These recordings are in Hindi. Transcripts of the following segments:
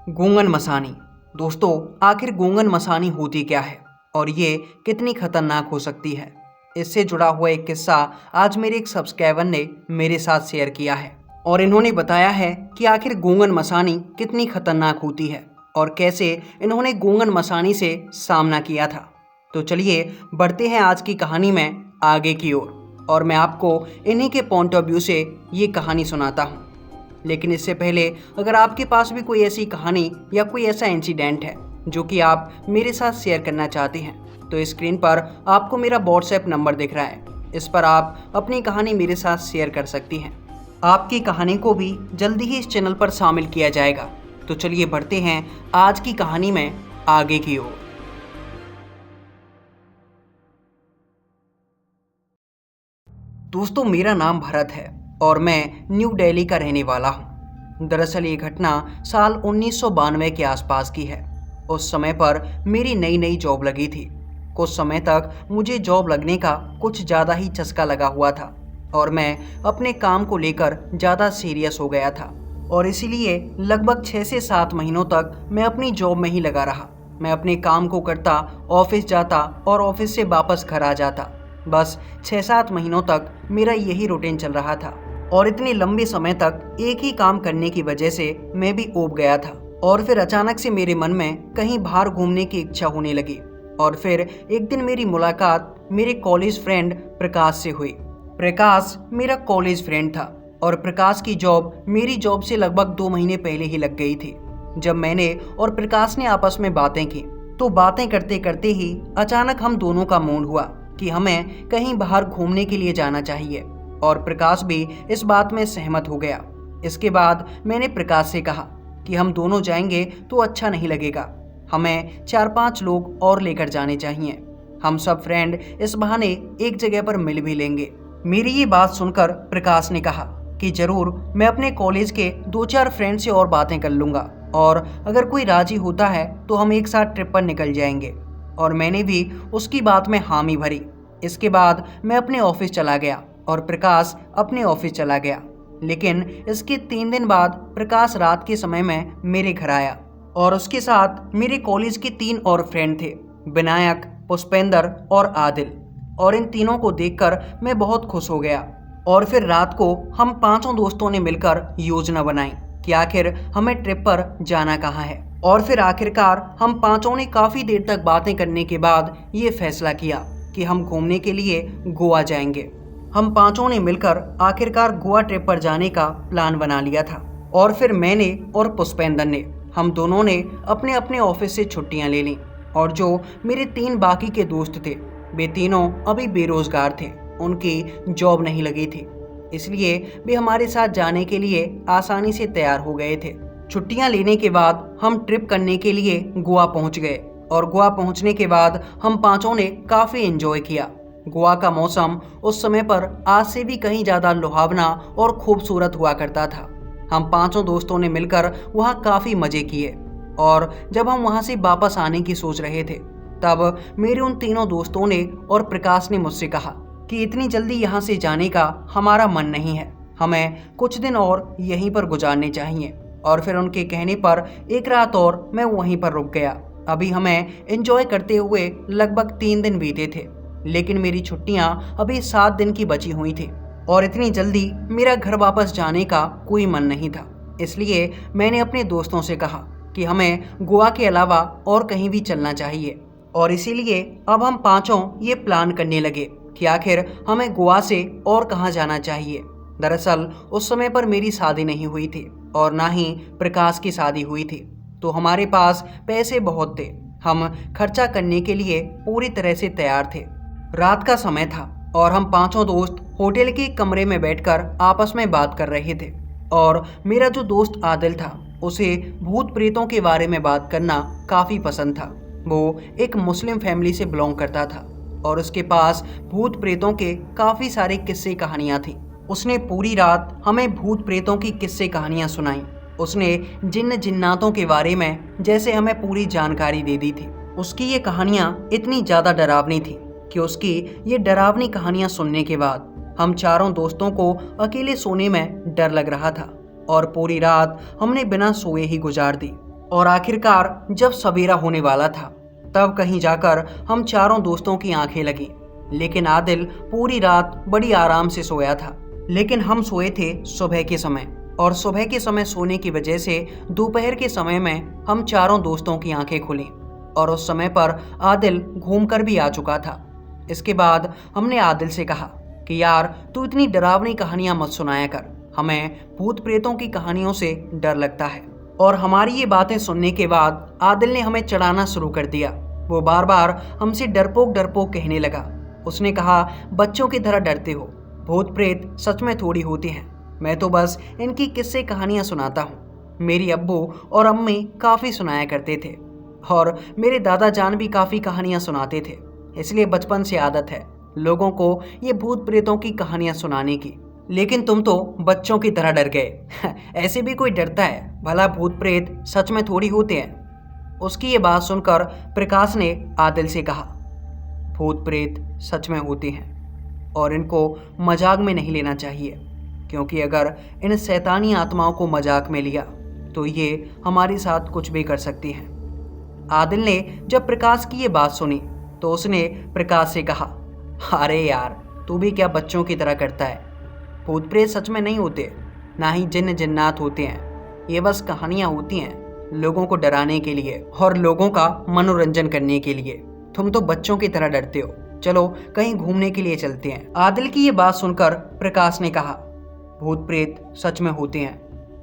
गूंगन मसानी। दोस्तों, आखिर गूंगन मसानी होती क्या है और ये कितनी खतरनाक हो सकती है, इससे जुड़ा हुआ एक किस्सा आज मेरे एक सब्सक्राइबर ने मेरे साथ शेयर किया है और इन्होंने बताया है कि आखिर गूंगन मसानी कितनी खतरनाक होती है और कैसे इन्होंने गूंगन मसानी से सामना किया था। तो चलिए बढ़ते हैं आज की कहानी में आगे की ओर और मैं आपको इन्हीं के पॉइंट ऑफ व्यू से ये कहानी सुनाता हूँ। लेकिन इससे पहले अगर आपके पास भी कोई ऐसी कहानी या कोई ऐसा इंसिडेंट है जो कि आप मेरे साथ शेयर करना चाहते हैं तो स्क्रीन पर आपको मेरा व्हाट्सएप नंबर दिख रहा है, इस पर आप अपनी कहानी मेरे साथ शेयर कर सकती हैं। आपकी कहानी को भी जल्दी ही इस चैनल पर शामिल किया जाएगा। तो चलिए बढ़ते हैं आज की कहानी में आगे की ओर। दोस्तों, मेरा नाम भरत है और मैं न्यू दिल्ली का रहने वाला हूँ। दरअसल ये घटना साल 1992 के आसपास की है। उस समय पर मेरी नई नई जॉब लगी थी। कुछ समय तक मुझे जॉब लगने का कुछ ज़्यादा ही चस्का लगा हुआ था और मैं अपने काम को लेकर ज़्यादा सीरियस हो गया था और इसीलिए लगभग 6 से 7 महीनों तक मैं अपनी जॉब में ही लगा रहा। मैं अपने काम को करता, ऑफिस जाता और ऑफिस से वापस घर आ जाता। बस 6-7 महीनों तक मेरा यही रूटीन चल रहा था और इतने लंबे समय तक एक ही काम करने की वजह से मैं भी ऊब गया था। और फिर अचानक से मेरे मन में कहीं बाहर घूमने की इच्छा होने लगी और फिर एक दिन मेरी मुलाकात मेरे कॉलेज फ्रेंड प्रकाश से हुई। प्रकाश मेरा कॉलेज फ्रेंड था और प्रकाश की जॉब मेरी जॉब से लगभग 2 महीने पहले ही लग गई थी। जब मैंने और प्रकाश ने आपस में बातें की तो बातें करते करते ही अचानक हम दोनों का मूड हुआ कि हमें कहीं बाहर घूमने के लिए जाना चाहिए और प्रकाश भी इस बात में सहमत हो गया। इसके बाद मैंने प्रकाश से कहा कि हम दोनों जाएंगे तो अच्छा नहीं लगेगा, हमें 4-5 लोग और लेकर जाने चाहिए। हम सब फ्रेंड इस बहाने एक जगह पर मिल भी लेंगे। मेरी ये बात सुनकर प्रकाश ने कहा कि जरूर, मैं अपने कॉलेज के 2-4 फ्रेंड से और बातें कर लूँगा और अगर कोई राजी होता है तो हम एक साथ ट्रिप पर निकल जाएंगे। और मैंने भी उसकी बात में हामी भरी। इसके बाद मैं अपने ऑफिस चला गया और प्रकाश अपने ऑफिस चला गया। लेकिन इसके 3 दिन बाद प्रकाश रात के समय में मेरे घर आया और उसके साथ मेरे कॉलेज के 3 और फ्रेंड थे, विनायक, पुष्पेंद्र और आदिल। और इन तीनों को देखकर मैं बहुत खुश हो गया। और फिर रात को हम 5 दोस्तों ने मिलकर योजना बनाई कि आखिर हमें ट्रिप पर जाना कहाँ है। और फिर आखिरकार हम 5 ने काफ़ी देर तक बातें करने के बाद ये फैसला किया कि हम घूमने के लिए गोवा जाएंगे। हम 5 ने मिलकर आखिरकार गोवा ट्रिप पर जाने का प्लान बना लिया था। और फिर मैंने और पुष्पेंद्र ने, हम दोनों ने अपने अपने ऑफिस से छुट्टियां ले लीं और जो मेरे 3 बाकी के दोस्त थे वे तीनों अभी बेरोजगार थे, उनकी जॉब नहीं लगी थी, इसलिए वे हमारे साथ जाने के लिए आसानी से तैयार हो गए थे। छुट्टियां लेने के बाद हम ट्रिप करने के लिए गोवा पहुंच गए और गोवा पहुंचने के बाद हम 5 ने काफ़ी एंजॉय किया। गोवा का मौसम उस समय पर आज से भी कहीं ज़्यादा लुभावना और खूबसूरत हुआ करता था। हम 5 दोस्तों ने मिलकर वहाँ काफ़ी मज़े किए और जब हम वहाँ से वापस आने की सोच रहे थे तब मेरे उन तीनों दोस्तों ने और प्रकाश ने मुझसे कहा कि इतनी जल्दी यहाँ से जाने का हमारा मन नहीं है, हमें कुछ दिन और यहीं पर गुजारने चाहिए। और फिर उनके कहने पर एक रात और मैं वहीं पर रुक गया। अभी हमें एंजॉय करते हुए लगभग 3 दिन बीते थे, लेकिन मेरी छुट्टियां अभी 7 दिन की बची हुई थी और इतनी जल्दी मेरा घर वापस जाने का कोई मन नहीं था। इसलिए मैंने अपने दोस्तों से कहा कि हमें गोवा के अलावा और कहीं भी चलना चाहिए और इसीलिए अब हम 5 ये प्लान करने लगे कि आखिर हमें गोवा से और कहाँ जाना चाहिए। दरअसल उस समय पर मेरी शादी नहीं हुई थी और ना ही प्रकाश की शादी हुई थी, तो हमारे पास पैसे बहुत थे। हम खर्चा करने के लिए पूरी तरह से तैयार थे। रात का समय था और हम 5 दोस्त होटल के कमरे में बैठकर आपस में बात कर रहे थे और मेरा जो दोस्त आदिल था उसे भूत प्रेतों के बारे में बात करना काफ़ी पसंद था। वो एक मुस्लिम फैमिली से बिलोंग करता था और उसके पास भूत प्रेतों के काफ़ी सारे किस्से कहानियाँ थी। उसने पूरी रात हमें भूत प्रेतों की किस्से कहानियाँ सुनाई। उसने जिन्न जिन्नातों के बारे में जैसे हमें पूरी जानकारी दे दी थी। उसकी ये कहानियाँ इतनी ज़्यादा डरावनी थी कि उसकी ये डरावनी कहानियाँ सुनने के बाद हम 4 दोस्तों को अकेले सोने में डर लग रहा था और पूरी रात हमने बिना सोए ही गुजार दी। और आखिरकार जब सवेरा होने वाला था तब कहीं जाकर हम चारों दोस्तों की आंखें लगी। लेकिन आदिल पूरी रात बड़ी आराम से सोया था। लेकिन हम सोए थे सुबह के समय, और सुबह के समय सोने की वजह से दोपहर के समय में हम चारों दोस्तों की आंखें खुली और उस समय पर आदिल घूमकर भी आ चुका था। इसके बाद हमने आदिल से कहा कि यार तू इतनी डरावनी कहानियां मत सुनाया कर, हमें भूत प्रेतों की कहानियों से डर लगता है। और हमारी ये बातें सुनने के बाद आदिल ने हमें चढ़ाना शुरू कर दिया। वो बार बार हमसे डरपोक डरपोक कहने लगा। उसने कहा, बच्चों की तरह डरते हो, भूत प्रेत सच में थोड़ी होती हैं, मैं तो बस इनकी किस्से कहानियां सुनाता हूँ। मेरी अब्बू और अम्मी काफ़ी सुनाया करते थे और मेरे दादा जान भी काफ़ी कहानियां सुनाते थे, इसलिए बचपन से आदत है लोगों को ये भूत प्रेतों की कहानियां सुनाने की। लेकिन तुम तो बच्चों की तरह डर गए ऐसे भी कोई डरता है, भला भूत प्रेत सच में थोड़ी होते हैं। उसकी ये बात सुनकर प्रकाश ने आदिल से कहा, भूत प्रेत सच में होते हैं और इनको मजाक में नहीं लेना चाहिए, क्योंकि अगर इन शैतानी आत्माओं को मजाक में लिया तो ये हमारे साथ कुछ भी कर सकती हैं। आदिल ने जब प्रकाश की ये बात सुनी तो उसने प्रकाश से कहा, अरे यार तू भी क्या बच्चों की तरह करता है, भूत प्रेत सच में नहीं होते, ना ही जिन्न जिन्नात होते हैं, ये बस कहानियां होती हैं लोगों को डराने के लिए और लोगों का मनोरंजन करने के लिए। तुम तो बच्चों की तरह डरते हो, चलो कहीं घूमने के लिए चलते हैं। आदिल की ये बात सुनकर प्रकाश ने कहा, भूत प्रेत सच में होते हैं,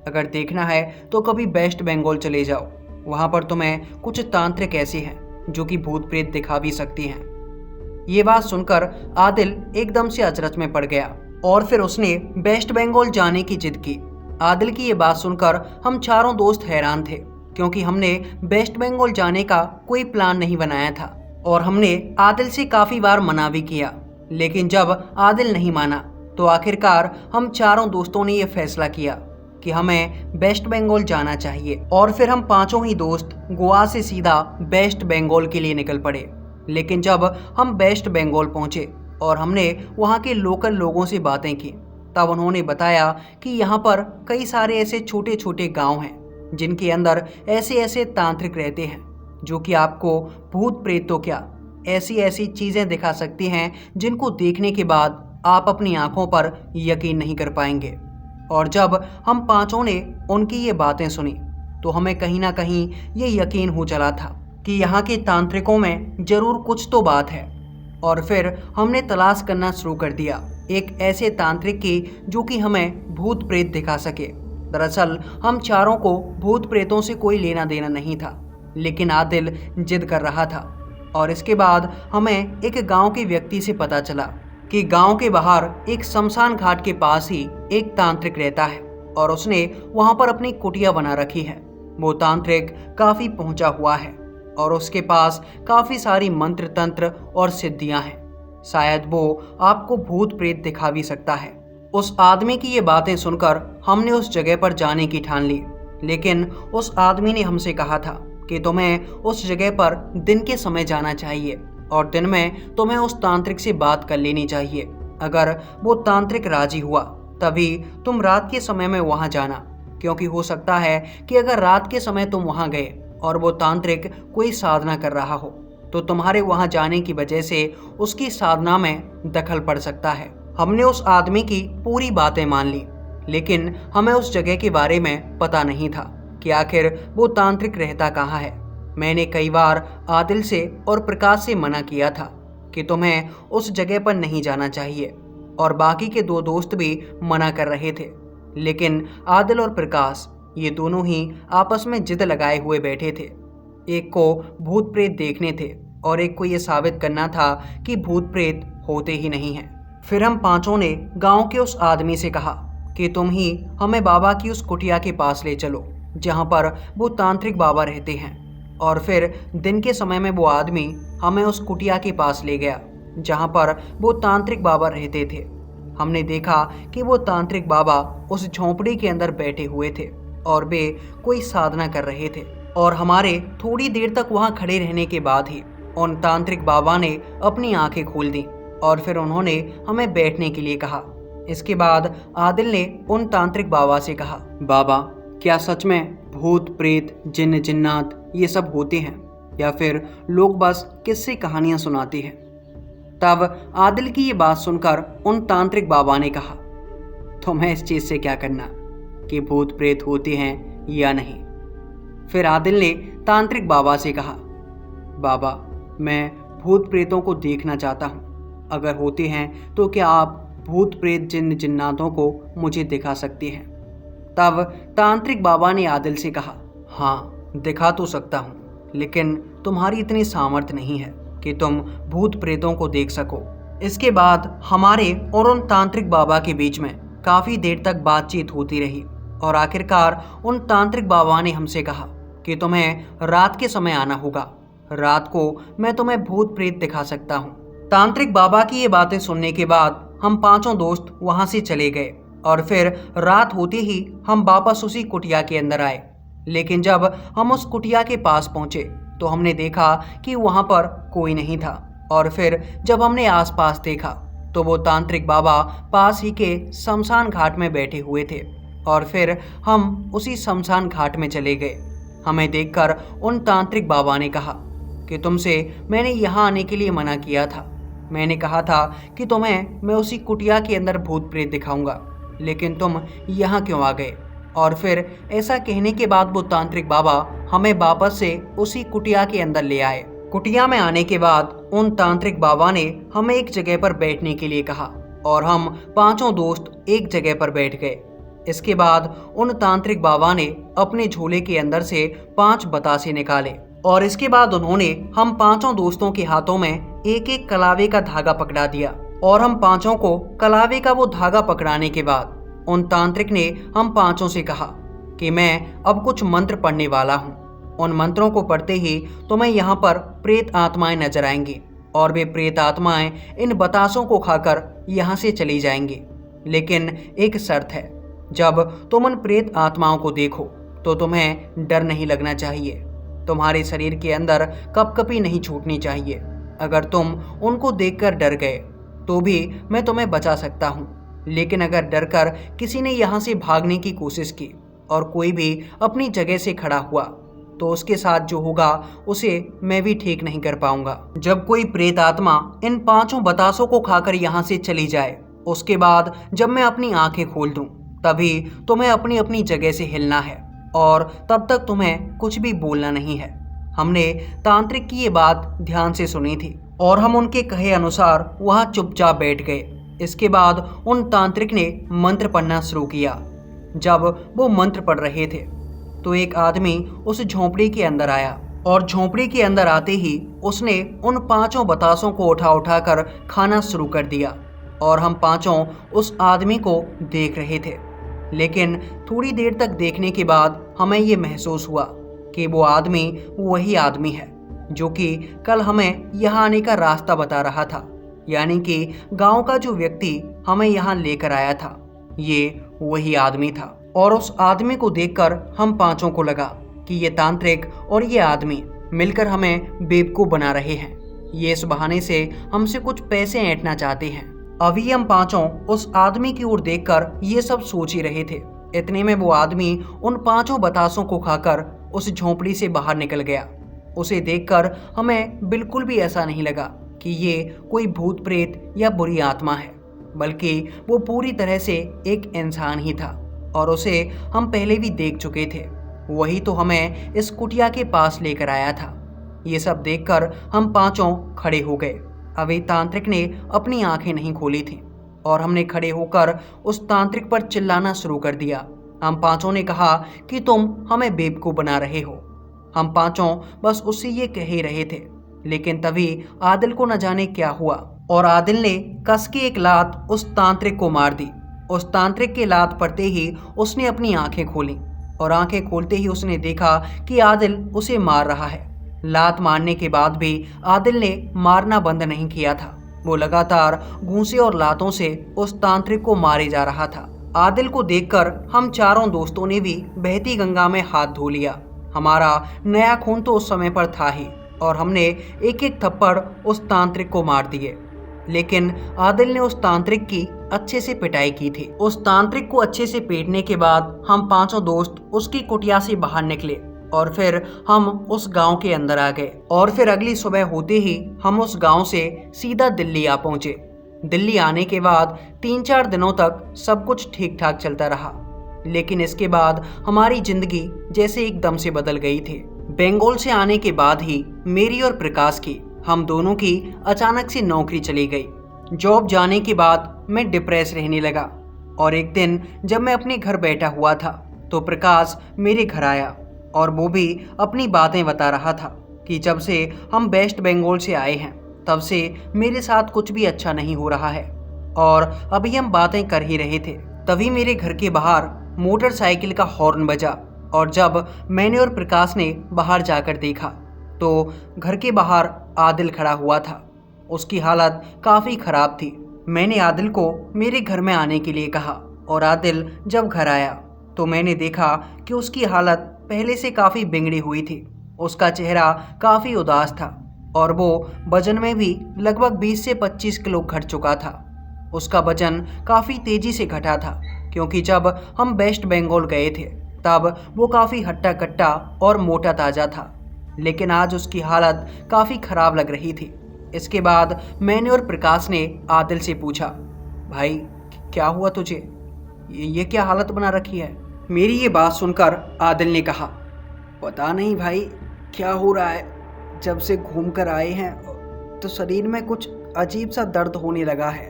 अगर देखना है तो कभी वेस्ट बंगाल चले जाओ, वहां पर तुम्हें कुछ तांत्रिक ऐसे हैं जो कि भूत प्रेत दिखा भी सकती हैं। ये बात सुनकर आदिल एकदम से अचरज में पड़ गया और फिर उसने वेस्ट बंगाल जाने की जिद की। आदिल की ये बात सुनकर हम चारों दोस्त हैरान थे, क्योंकि हमने वेस्ट बंगाल जाने का कोई प्लान नहीं बनाया था और हमने आदिल से काफ़ी बार मना भी किया। लेकिन जब आदिल नहीं माना तो आखिरकार हम चारों दोस्तों ने ये फैसला किया कि हमें वेस्ट बंगाल जाना चाहिए और फिर हम पांचों ही दोस्त गोवा से सीधा वेस्ट बंगाल के लिए निकल पड़े। लेकिन जब हम वेस्ट बंगाल पहुंचे और हमने वहां के लोकल लोगों से बातें की तब उन्होंने बताया कि यहाँ पर कई सारे ऐसे छोटे छोटे गांव हैं जिनके अंदर ऐसे ऐसे तांत्रिक रहते हैं जो कि आपको भूत प्रेत तो क्या ऐसी ऐसी चीज़ें दिखा सकती हैं जिनको देखने के बाद आप अपनी आंखों पर यकीन नहीं कर पाएंगे। और जब हम पांचों ने उनकी ये बातें सुनी तो हमें कहीं ना कहीं ये यकीन हो चला था कि यहाँ के तांत्रिकों में ज़रूर कुछ तो बात है। और फिर हमने तलाश करना शुरू कर दिया एक ऐसे तांत्रिक की जो कि हमें भूत प्रेत दिखा सके। दरअसल हम चारों को भूत प्रेतों से कोई लेना देना नहीं था, लेकिन आदिल जिद कर रहा था। और इसके बाद हमें एक गांव के व्यक्ति से पता चला कि गांव के बाहर एक शमशान घाट के पास ही एक तांत्रिक रहता है और उसने वहां पर अपनी कुटिया बना रखी है। वो तांत्रिक काफी पहुंचा हुआ है और उसके पास काफी सारी मंत्र तंत्र और सिद्धियां हैं, शायद वो आपको भूत प्रेत दिखा भी सकता है। उस आदमी की ये बातें सुनकर हमने उस जगह पर जाने की ठान ली, लेकिन उस आदमी ने हमसे कहा था कि तुम्हें उस जगह पर दिन के समय जाना चाहिए और दिन में तुम्हें उस तांत्रिक से बात कर लेनी चाहिए। अगर वो तांत्रिक राजी हुआ तभी तुम रात के समय में वहां जाना, क्योंकि हो सकता है कि अगर रात के समय तुम वहां गए और वो तांत्रिक कोई साधना कर रहा हो तो तुम्हारे वहां जाने की वजह से उसकी साधना में दखल पड़ सकता है। हमने उस आदमी की पूरी बातें मान ली, लेकिन हमें उस जगह के बारे में पता नहीं था कि आखिर वो तांत्रिक रहता कहाँ है। मैंने कई बार आदिल से और प्रकाश से मना किया था कि तुम्हें उस जगह पर नहीं जाना चाहिए और बाकी के दो दोस्त भी मना कर रहे थे, लेकिन आदिल और प्रकाश ये दोनों ही आपस में जिद लगाए हुए बैठे थे। एक को भूत प्रेत देखने थे और एक को ये साबित करना था कि भूत प्रेत होते ही नहीं हैं। फिर हम पांचों ने गांव के उस आदमी से कहा कि तुम ही हमें बाबा की उस कुटिया के पास ले चलो जहां पर वो तांत्रिक बाबा रहते हैं। और फिर दिन के समय में वो आदमी हमें उस कुटिया के पास ले गया जहां पर वो तांत्रिक बाबा रहते थे। हमने देखा कि वो तांत्रिक बाबा उस झोंपड़ी के अंदर बैठे हुए थे और वे कोई साधना कर रहे थे। और हमारे थोड़ी देर तक वहां खड़े रहने के बाद ही उन तांत्रिक बाबा ने अपनी आंखें खोल दी और फिर उन्होंने हमें बैठने के लिए कहा। इसके बाद आदिल ने उन तांत्रिक बाबा से कहा, बाबा क्या सच में भूत प्रेत जिन्न जिन्नात ये सब होते हैं या फिर लोग बस किस्से कहानियां सुनाते हैं। तब आदिल की ये बात सुनकर उन तांत्रिक बाबा ने कहा, तुम्हें इस चीज़ से क्या करना कि भूत प्रेत होते हैं या नहीं। फिर आदिल ने तांत्रिक बाबा से कहा, बाबा मैं भूत प्रेतों को देखना चाहता हूँ, अगर होते हैं तो क्या आप भूत प्रेत जिन्न जिन्नातों को मुझे दिखा सकते हैं। तब तांत्रिक बाबा ने आदिल से कहा, हाँ दिखा तो सकता हूँ, लेकिन तुम्हारी इतनी सामर्थ्य नहीं है कि तुम भूत प्रेतों को देख सको। इसके बाद हमारे और उन तांत्रिक बाबा के बीच में काफ़ी देर तक बातचीत होती रही और आखिरकार उन तांत्रिक बाबा ने हमसे कहा कि तुम्हें रात के समय आना होगा, रात को मैं तुम्हें भूत प्रेत दिखा सकता हूँ। तांत्रिक बाबा की ये बातें सुनने के बाद हम पांचों दोस्त वहाँ से चले गए और फिर रात होते ही हम वापस उसी कुटिया के अंदर आए। लेकिन जब हम उस कुटिया के पास पहुँचे तो हमने देखा कि वहाँ पर कोई नहीं था और फिर जब हमने आसपास देखा तो वो तांत्रिक बाबा पास ही के शमशान घाट में बैठे हुए थे और फिर हम उसी शमशान घाट में चले गए। हमें देखकर उन तांत्रिक बाबा ने कहा कि तुमसे मैंने यहाँ आने के लिए मना किया था, मैंने कहा था कि तुम्हें मैं उसी कुटिया के अंदर भूत प्रेत दिखाऊंगा, लेकिन तुम यहाँ क्यों आ गए। और फिर ऐसा कहने के बाद वो तांत्रिक बाबा हमें वापस से उसी कुटिया के अंदर ले आए। कुटिया में आने के बाद उन तांत्रिक बाबा ने हमें एक जगह पर बैठने के लिए कहा और हम पांचों दोस्त एक जगह पर बैठ गए। इसके बाद उन तांत्रिक बाबा ने अपने झोले के अंदर से 5 बतासे निकाले और इसके बाद उन्होंने हम पांचों दोस्तों के हाथों में एक एक कलावे का धागा पकड़ा दिया और हम पांचों को कलावे का वो धागा पकड़ाने के बाद उन तांत्रिक ने हम पांचों से कहा कि मैं अब कुछ मंत्र पढ़ने वाला हूँ। उन मंत्रों को पढ़ते ही तुम्हें यहाँ पर प्रेत आत्माएं नजर आएंगी और वे प्रेत आत्माएं इन बतासों को खाकर यहाँ से चली जाएंगी। लेकिन एक शर्त है, जब तुम उन प्रेत आत्माओं को देखो तो तुम्हें डर नहीं लगना चाहिए, तुम्हारे शरीर के अंदर कपकपी नहीं छूटनी चाहिए। अगर तुम उनको देखकर डर गए तो भी मैं तुम्हें बचा सकता हूँ, लेकिन अगर डरकर किसी ने यहाँ से भागने की कोशिश की और कोई भी अपनी जगह से खड़ा हुआ तो उसके साथ जो होगा उसे मैं भी ठीक नहीं कर पाऊंगा। जब कोई प्रेत आत्मा इन 5 बतासों को खाकर यहाँ से चली जाए, उसके बाद जब मैं अपनी आंखें खोल दूं, तभी तुम्हें अपनी अपनी जगह से हिलना है और तब तक तुम्हें कुछ भी बोलना नहीं है। हमने तांत्रिक की ये बात ध्यान से सुनी थी और हम उनके कहे अनुसार वहाँ चुपचाप बैठ गए। इसके बाद उन तांत्रिक ने मंत्र पढ़ना शुरू किया। जब वो मंत्र पढ़ रहे थे तो एक आदमी उस झोंपड़ी के अंदर आया और झोंपड़ी के अंदर आते ही उसने उन 5 बतासों को उठा कर खाना शुरू कर दिया और हम पांचों उस आदमी को देख रहे थे। लेकिन थोड़ी देर तक देखने के बाद हमें ये महसूस हुआ कि वो आदमी वही आदमी है जो कि कल हमें यहाँ आने का रास्ता बता रहा था, यानी कि गांव का जो व्यक्ति हमें यहाँ लेकर आया था, ये वही आदमी था। और उस आदमी को देखकर हम पांचों को लगा कि ये तांत्रिक और ये आदमी मिलकर हमें बेवकूफ़ बना रहे हैं। ये इस बहाने से हमसे कुछ पैसे ऐंठना चाहते हैं। अभी हम पांचों उस आदमी की ओर देखकर ये सब सोच ही रहे थे। इतने में वो आदमी उन 5 बतासों को खाकर उस झोंपड़ी से बाहर निकल गया। उसे देखकर हमें बिल्कुल भी ऐसा नहीं लगा कि ये कोई भूत प्रेत या बुरी आत्मा है, बल्कि वो पूरी तरह से एक इंसान ही था और उसे हम पहले भी देख चुके थे। वही तो हमें इस कुटिया के पास लेकर आया था। ये सब देखकर हम पांचों खड़े हो गए। अभी तांत्रिक ने अपनी आंखें नहीं खोली थी और हमने खड़े होकर उस तांत्रिक पर चिल्लाना शुरू कर दिया। हम पांचों ने कहा कि तुम हमें बेवकूफ़ बना रहे हो। हम पांचों बस उससे ये कह ही रहे थे, लेकिन तभी आदिल को न जाने क्या हुआ और आदिल ने कस के एक लात उस तांत्रिक को मार दी। उस तांत्रिक के लात पड़ते ही उसने अपनी आंखें खोली और आंखें खोलते ही उसने देखा कि आदिल उसे मार रहा है। लात मारने के बाद भी आदिल ने मारना बंद नहीं किया था। वो लगातार घूंसे और लातों से उस तांत्रिक को मारे जा रहा था। आदिल को देखकर हम चारों दोस्तों ने भी बहती गंगा में हाथ धो लिया। हमारा नया खून तो उस समय पर था ही और हमने एक एक थप्पड़ उस तांत्रिक को मार दिए। लेकिन आदिल ने उस तांत्रिक की अच्छे से पिटाई की थी। उस तांत्रिक को अच्छे से पीटने के बाद हम पांचों दोस्त उसकी कुटिया से बाहर निकले और फिर हम उस गांव के अंदर आ गए। और फिर अगली सुबह होते ही हम उस गांव से सीधा दिल्ली आ पहुंचे। दिल्ली आने के बाद 3-4 दिनों तक सब कुछ ठीक ठाक चलता रहा, लेकिन इसके बाद हमारी जिंदगी जैसे एकदम से बदल गई थी। बंगाल से आने के बाद ही मेरी और प्रकाश की, हम दोनों की अचानक से नौकरी चली गई। जॉब जाने के बाद मैं डिप्रेस रहने लगा और एक दिन जब मैं अपने घर बैठा हुआ था तो प्रकाश मेरे घर आया और वो भी अपनी बातें बता रहा था कि जब से हम वेस्ट बंगाल से आए हैं तब से मेरे साथ कुछ भी अच्छा नहीं हो रहा है। और अभी हम बातें कर ही रहे थे, तभी मेरे घर के बाहर मोटरसाइकिल का हॉर्न बजा और जब मैंने और प्रकाश ने बाहर जाकर देखा तो घर के बाहर आदिल खड़ा हुआ था। उसकी हालत काफ़ी ख़राब थी। मैंने आदिल को मेरे घर में आने के लिए कहा और आदिल जब घर आया तो मैंने देखा कि उसकी हालत पहले से काफ़ी बिगड़ी हुई थी। उसका चेहरा काफ़ी उदास था और वो वजन में भी लगभग 20 से 25 किलो घट चुका था। उसका वजन काफ़ी तेज़ी से घटा था क्योंकि जब हम वेस्ट बंगाल गए थे तब वो काफ़ी हट्टा कट्टा और मोटा ताज़ा था, लेकिन आज उसकी हालत काफ़ी ख़राब लग रही थी। इसके बाद मैंने और प्रकाश ने आदिल से पूछा, भाई क्या हुआ तुझे, ये क्या हालत बना रखी है? मेरी ये बात सुनकर आदिल ने कहा, पता नहीं भाई क्या हो रहा है, जब से घूम कर आए हैं तो शरीर में कुछ अजीब सा दर्द होने लगा है,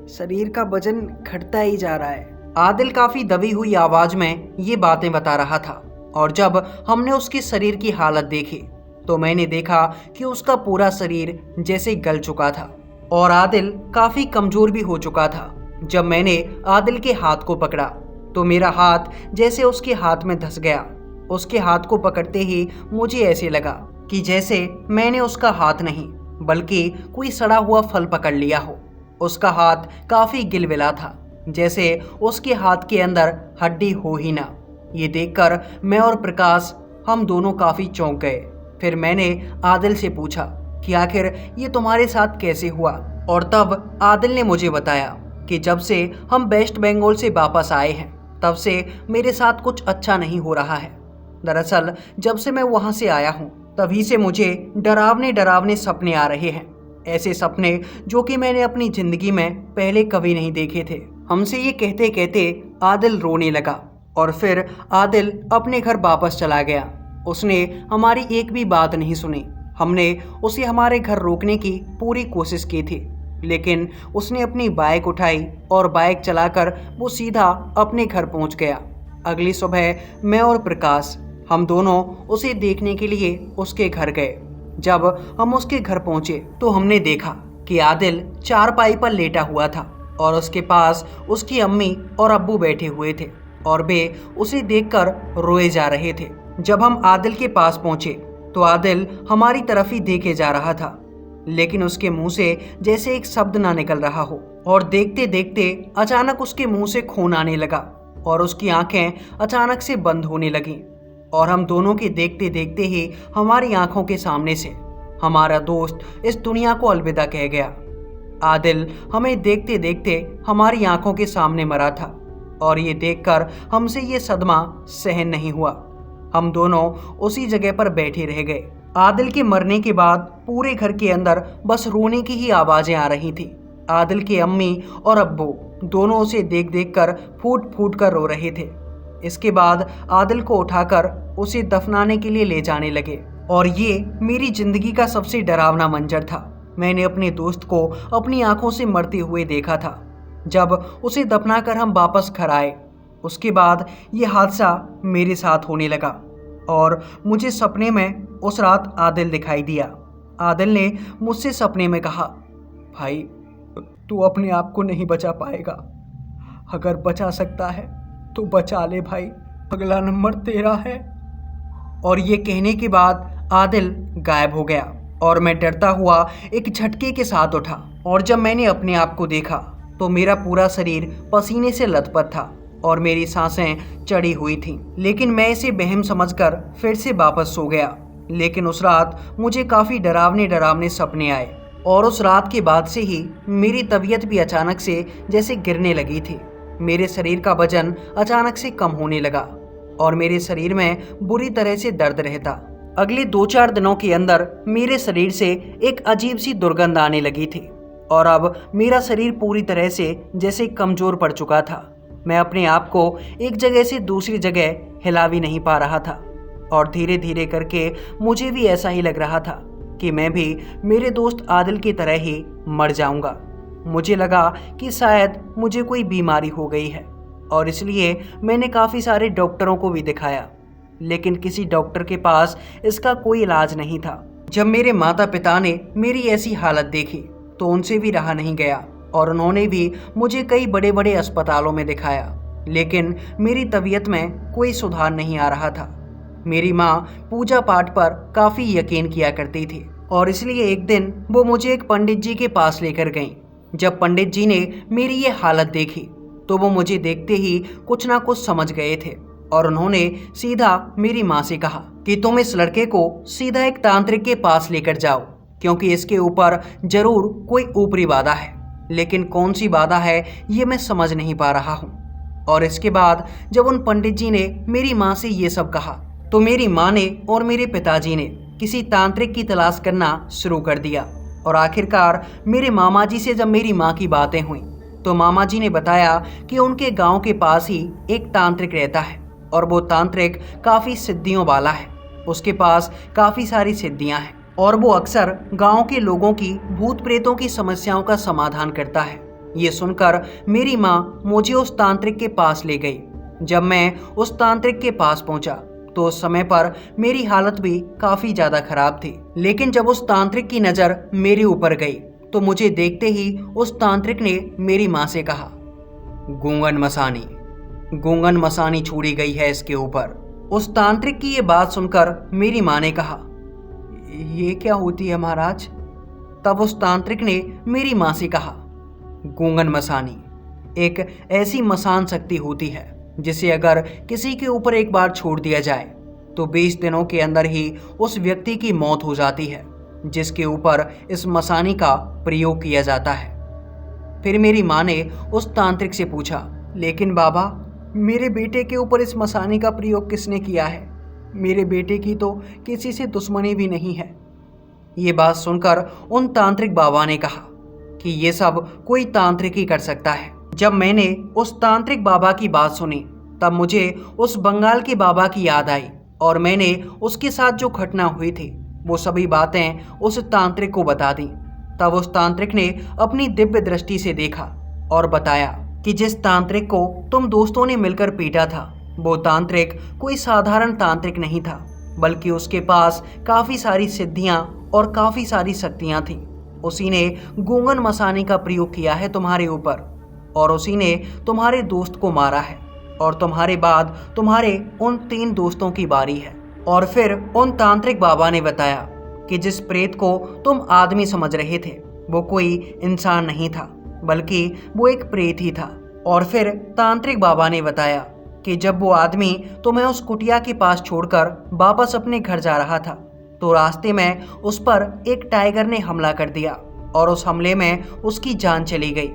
शरीर का वजन घटता ही जा रहा है। आदिल काफ़ी दबी हुई आवाज़ में ये बातें बता रहा था और जब हमने उसके शरीर की हालत देखी तो मैंने देखा कि उसका पूरा शरीर जैसे गल चुका था और आदिल काफ़ी कमज़ोर भी हो चुका था। जब मैंने आदिल के हाथ को पकड़ा तो मेरा हाथ जैसे उसके हाथ में धंस गया। उसके हाथ को पकड़ते ही मुझे ऐसे लगा कि जैसे मैंने उसका हाथ नहीं बल्कि कोई सड़ा हुआ फल पकड़ लिया हो। उसका हाथ काफ़ी गिलविला था, जैसे उसके हाथ के अंदर हड्डी हो ही ना। ये देखकर मैं और प्रकाश हम दोनों काफ़ी चौंक गए। फिर मैंने आदिल से पूछा कि आखिर ये तुम्हारे साथ कैसे हुआ, और तब आदिल ने मुझे बताया कि जब से हम वेस्ट बंगाल से वापस आए हैं तब से मेरे साथ कुछ अच्छा नहीं हो रहा है। दरअसल जब से मैं वहाँ से आया हूँ तभी से मुझे डरावने डरावने सपने आ रहे हैं, ऐसे सपने जो कि मैंने अपनी ज़िंदगी में पहले कभी नहीं देखे थे। हमसे ये कहते कहते आदिल रोने लगा और फिर आदिल अपने घर वापस चला गया। उसने हमारी एक भी बात नहीं सुनी। हमने उसे हमारे घर रोकने की पूरी कोशिश की थी, लेकिन उसने अपनी बाइक उठाई और बाइक चलाकर वो सीधा अपने घर पहुंच गया। अगली सुबह मैं और प्रकाश हम दोनों उसे देखने के लिए उसके घर गए। जब हम उसके घर पहुंचे तो हमने देखा कि आदिल चारपाई पर लेटा हुआ था और उसके पास उसकी अम्मी और अब्बू बैठे हुए थे और वे उसे देखकर रोए जा रहे थे। जब हम आदिल के पास पहुंचे तो आदिल हमारी तरफ ही देखे जा रहा था, लेकिन उसके मुंह से जैसे एक शब्द ना निकल रहा हो। और देखते देखते अचानक उसके मुंह से खून आने लगा और उसकी आंखें अचानक से बंद होने लगीं और हम दोनों के देखते देखते ही हमारी आंखों के सामने से हमारा दोस्त इस दुनिया को अलविदा कह गया। आदिल हमें देखते देखते हमारी आंखों के सामने मरा था और ये देखकर हमसे ये सदमा सहन नहीं हुआ। हम दोनों उसी जगह पर बैठे रह गए। आदिल के मरने के बाद पूरे घर के अंदर बस रोने की ही आवाज़ें आ रही थी। आदिल के अम्मी और अब्बू दोनों उसे देख देख कर फूट फूट कर रो रहे थे। इसके बाद आदिल को उठाकर उसे दफनाने के लिए ले जाने लगे और ये मेरी ज़िंदगी का सबसे डरावना मंजर था। मैंने अपने दोस्त को अपनी आंखों से मरते हुए देखा था। जब उसे दफनाकर हम वापस घर आए उसके बाद ये हादसा मेरे साथ होने लगा और मुझे सपने में उस रात आदिल दिखाई दिया। आदिल ने मुझसे सपने में कहा, भाई तू अपने आप को नहीं बचा पाएगा, अगर बचा सकता है तो बचा ले भाई, अगला नंबर तेरा है। और ये कहने के बाद आदिल गायब हो गया और मैं डरता हुआ एक झटके के साथ उठा और जब मैंने अपने आप को देखा तो मेरा पूरा शरीर पसीने से लथपथ था और मेरी सांसें चढ़ी हुई थीं। लेकिन मैं इसे वहम समझकर फिर से वापस सो गया। लेकिन उस रात मुझे काफ़ी डरावने डरावने सपने आए और उस रात के बाद से ही मेरी तबीयत भी अचानक से जैसे गिरने लगी थी। मेरे शरीर का वजन अचानक से कम होने लगा और मेरे शरीर में बुरी तरह से दर्द रहता। अगले 2-4 दिनों के अंदर मेरे शरीर से एक अजीब सी दुर्गंध आने लगी थी और अब मेरा शरीर पूरी तरह से जैसे कमजोर पड़ चुका था। मैं अपने आप को एक जगह से दूसरी जगह हिला भी नहीं पा रहा था और धीरे धीरे करके मुझे भी ऐसा ही लग रहा था कि मैं भी मेरे दोस्त आदिल की तरह ही मर जाऊंगा। मुझे लगा कि शायद मुझे कोई बीमारी हो गई है और इसलिए मैंने काफ़ी सारे डॉक्टरों को भी दिखाया, लेकिन किसी डॉक्टर के पास इसका कोई इलाज नहीं था। जब मेरे माता पिता ने मेरी ऐसी हालत देखी तो उनसे भी रहा नहीं गया और उन्होंने भी मुझे कई बड़े बड़े अस्पतालों में दिखाया, लेकिन मेरी तबीयत में कोई सुधार नहीं आ रहा था। मेरी माँ पूजा पाठ पर काफ़ी यकीन किया करती थी और इसलिए एक दिन वो मुझे एक पंडित जी के पास लेकर गईं। जब पंडित जी ने मेरी ये हालत देखी तो वो मुझे देखते ही कुछ ना कुछ समझ गए थे और उन्होंने सीधा मेरी माँ से कहा कि तुम इस लड़के को सीधा एक तांत्रिक के पास लेकर जाओ, क्योंकि इसके ऊपर जरूर कोई ऊपरी बाधा है, लेकिन कौन सी बाधा है ये मैं समझ नहीं पा रहा हूँ। और इसके बाद जब उन पंडित जी ने मेरी माँ से ये सब कहा तो मेरी माँ ने और मेरे पिताजी ने किसी तांत्रिक की तलाश करना शुरू कर दिया और आखिरकार मेरे मामा जी से जब मेरी माँ की बातें हुई तो मामा जी ने बताया कि उनके गांव के पास ही एक तांत्रिक रहता है और वो तांत्रिक काफ़ी सिद्धियों वाला है। उसके पास काफ़ी सारी सिद्धियां हैं और वो अक्सर गांव के लोगों की भूत प्रेतों की समस्याओं का समाधान करता है। ये सुनकर मेरी माँ मुझे उस तांत्रिक के पास ले गई। जब मैं उस तांत्रिक के पास पहुंचा तो उस समय पर मेरी हालत भी काफ़ी ज़्यादा खराब थी, लेकिन जब उस तांत्रिक की नज़र मेरे ऊपर गई तो मुझे देखते ही उस तांत्रिक ने मेरी माँ से कहा, गूंगन मसानी छोड़ी गई है इसके ऊपर। उस तांत्रिक की ये बात सुनकर मेरी माँ ने कहा, ये क्या होती है महाराज? तब उस तांत्रिक ने मेरी माँ से कहा, गूंगन मसानी एक ऐसी मसान शक्ति होती है जिसे अगर किसी के ऊपर एक बार छोड़ दिया जाए तो 20 दिनों के अंदर ही उस व्यक्ति की मौत हो जाती है, जिसके ऊपर इस मसानी का प्रयोग किया जाता है। फिर मेरी माँ ने उस तांत्रिक से पूछा, लेकिन बाबा, मेरे बेटे के ऊपर इस मसानी का प्रयोग किसने किया है? मेरे बेटे की तो किसी से दुश्मनी भी नहीं है। ये बात सुनकर उन तांत्रिक बाबा ने कहा कि ये सब कोई तांत्रिक ही कर सकता है। जब मैंने उस तांत्रिक बाबा की बात सुनी तब मुझे उस बंगाल के बाबा की याद आई और मैंने उसके साथ जो घटना हुई थी वो सभी बातें उस तांत्रिक को बता दी। तब उस तांत्रिक ने अपनी दिव्य दृष्टि से देखा और बताया कि जिस तांत्रिक को तुम दोस्तों ने मिलकर पीटा था वो तांत्रिक कोई साधारण तांत्रिक नहीं था, बल्कि उसके पास काफ़ी सारी सिद्धियां और काफ़ी सारी शक्तियां थीं। उसी ने गूंगन मसानी का प्रयोग किया है तुम्हारे ऊपर और उसी ने तुम्हारे दोस्त को मारा है और तुम्हारे बाद तुम्हारे उन 3 दोस्तों की बारी है। और फिर उन तांत्रिक बाबा ने बताया कि जिस प्रेत को तुम आदमी समझ रहे थे वो कोई इंसान नहीं था, बल्कि वो एक प्रेत ही था। और फिर तांत्रिक बाबा ने बताया कि जब वो आदमी तुम्हें उस कुटिया के पास छोड़कर वापस अपने घर जा रहा था तो रास्ते में उस पर एक टाइगर ने हमला कर दिया और उस हमले में उसकी जान चली गई।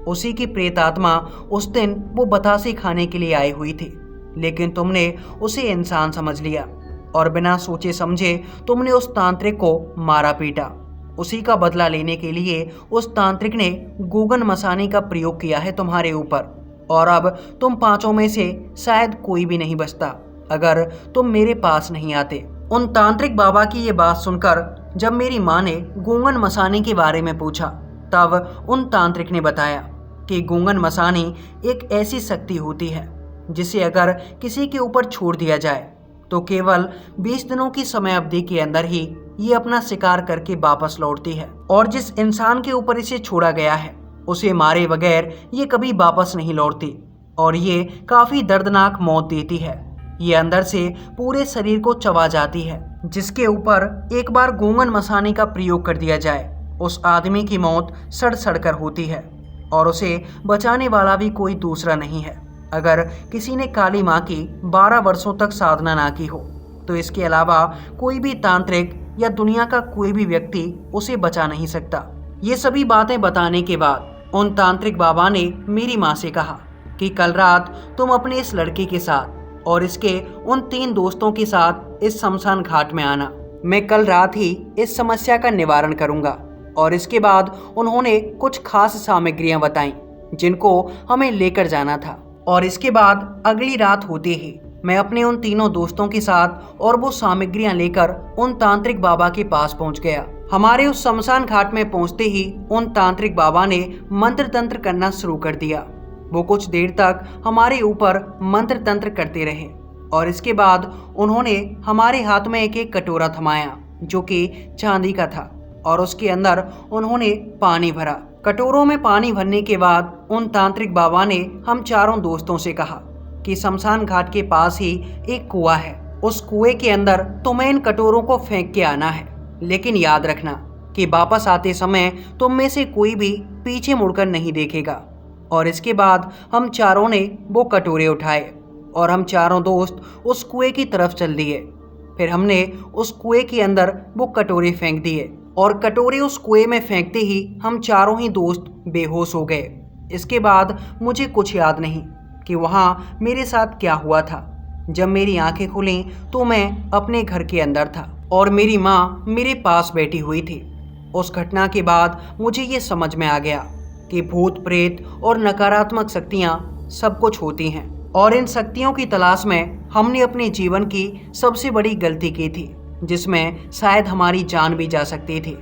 उसी की प्रेत आत्मा उस दिन वो बतासे खाने के लिए आई हुई थी, लेकिन तुमने उसे इंसान समझ लिया और बिना सोचे समझे तुमने उस तांत्रिक को मारा पीटा। उसी का बदला लेने के लिए उस तांत्रिक ने गूंगन मसानी का प्रयोग किया है तुम्हारे ऊपर और अब तुम 5 में से शायद कोई भी नहीं बचता अगर तुम मेरे पास नहीं आते। उन तांत्रिक बाबा की ये बात सुनकर जब मेरी माँ ने गूंगन मसानी के बारे में पूछा तब उन तांत्रिक ने बताया कि गूंगन मसानी एक ऐसी शक्ति होती है जिसे अगर किसी के ऊपर छोड़ दिया जाए तो केवल 20 दिनों की समय अवधि के अंदर ही ये अपना शिकार करके वापस लौटती है और जिस इंसान के ऊपर इसे छोड़ा गया है उसे मारे बगैर ये कभी वापस नहीं लौटती और ये काफ़ी दर्दनाक मौत देती है। ये अंदर से पूरे शरीर को चबा जाती है। जिसके ऊपर एक बार गूंगन मसानी का प्रयोग कर दिया जाए उस आदमी की मौत सड़ सड़ कर होती है और उसे बचाने वाला भी कोई दूसरा नहीं है अगर किसी ने काली माँ की 12 वर्षों तक साधना ना की हो तो इसके अलावा कोई भी तांत्रिक या दुनिया का कोई भी व्यक्ति उसे बचा नहीं सकता। ये सभी बातें बताने के बाद उन तांत्रिक बाबा ने मेरी माँ से कहा कि कल रात तुम अपने इस लड़के के साथ और इसके उन 3 दोस्तों के साथ इस शमशान घाट में आना। मैं कल रात ही इस समस्या का निवारण करूंगा। और इसके बाद उन्होंने कुछ खास सामग्रियां बताईं जिनको हमें लेकर जाना था। और इसके बाद अगली रात होते ही मैं अपने उन तीनों दोस्तों के साथ और वो सामग्रियां लेकर उन तांत्रिक बाबा के पास पहुंच गया। हमारे उस शमशान घाट में पहुंचते ही उन तांत्रिक बाबा ने मंत्र तंत्र करना शुरू कर दिया। वो कुछ देर तक हमारे ऊपर मंत्र तंत्र करते रहे और इसके बाद उन्होंने हमारे हाथ में एक एक कटोरा थमाया जो कि चांदी का था और उसके अंदर उन्होंने पानी भरा। कटोरों में पानी भरने के बाद उन तांत्रिक बाबा ने हम चारों दोस्तों से कहा कि शमशान घाट के पास ही एक कुआं है, उस कुएं के अंदर तुम्हें इन कटोरों को फेंक के आना है, लेकिन याद रखना कि वापस आते समय तुम में से कोई भी पीछे मुड़कर नहीं देखेगा। और इसके बाद हम चारों ने वो कटोरे उठाए और हम चारों दोस्त उस कुएं की तरफ चल दिए। फिर हमने उस कुएं के अंदर वो कटोरे फेंक दिए और कटोरे उस कुएं में फेंकते ही हम चारों ही दोस्त बेहोश हो गए। इसके बाद मुझे कुछ याद नहीं कि वहाँ मेरे साथ क्या हुआ था। जब मेरी आंखें खुलीं तो मैं अपने घर के अंदर था और मेरी माँ मेरे पास बैठी हुई थी। उस घटना के बाद मुझे ये समझ में आ गया कि भूत प्रेत और नकारात्मक शक्तियाँ सब कुछ होती हैं और इन शक्तियों की तलाश में हमने अपने जीवन की सबसे बड़ी गलती की थी जिसमें शायद हमारी जान भी जा सकती थी।